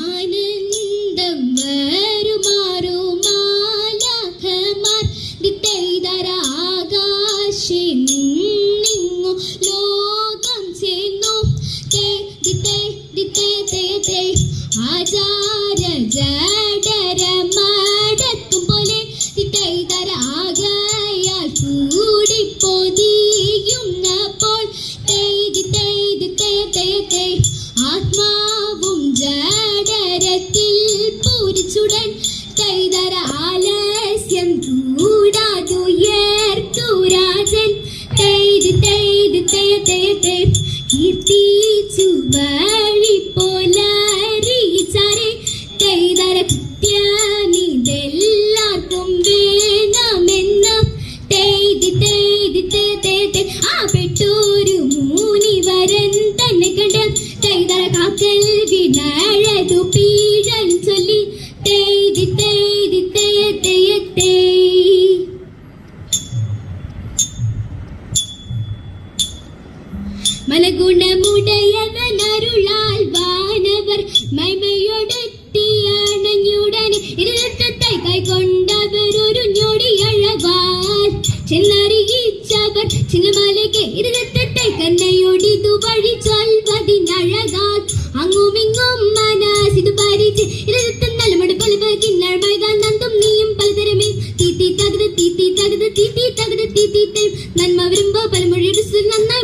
ആനന്ദം വരുമാറുമാലാഖമാർ ദിത്തൈതര ആകാശേ നിന്നിങ്ങു ലോകം ചേർന്നു ആചാര ജഡര മടക്കും പോലെ ദിത്തൈതര ആകയാൽ കൂടിപ്പൊതിയുന്നപ്പോൾ ആത്മാവും ജഡരത്തിൽ പൂരിച്ചുടൻ കൈതര ആലസ്യം കൂടാതുയർത്തുരാജൻ കീർത്തിച്ചു വഴി പോലറിയിച്ചാരെ കൈതര കൃത്യമിതെല്ലാവർക്കും വേണമെന്ന ആ പെട്ടൊരു മൂനിവരൻ തന്നെ കണ്ട് കൈതര കാക്കൽ വിടഴതു പീഴൻ ചൊല്ലി മനഗുണമുടയവൻ അരുളാൽ വാനവർ മൈമയൊടത്തിയണഞ്ഞുടനെ ഇരുത്തൈ കൈകൊണ്ടവർ ഒരു ഞൊടിയഴവാൽ ചെന്നറിയിച്ചവർ ചിന്നമലയ്ക്ക് ഇരുത്തൈ കന്നയൊടിതു വഴി ചൊൽവതിനഴകാൽ അങ്ങുമിങ്ങും മനസ്സിതു പരിച്ച് ഇരുത്തം നലമട പലവകിന്നൾ വൈകാൻ നന്ദും നീയും പലതരമേ തീത്തി തകത് നന്മ വരുമ്പോ പലമൊഴി നന്നായി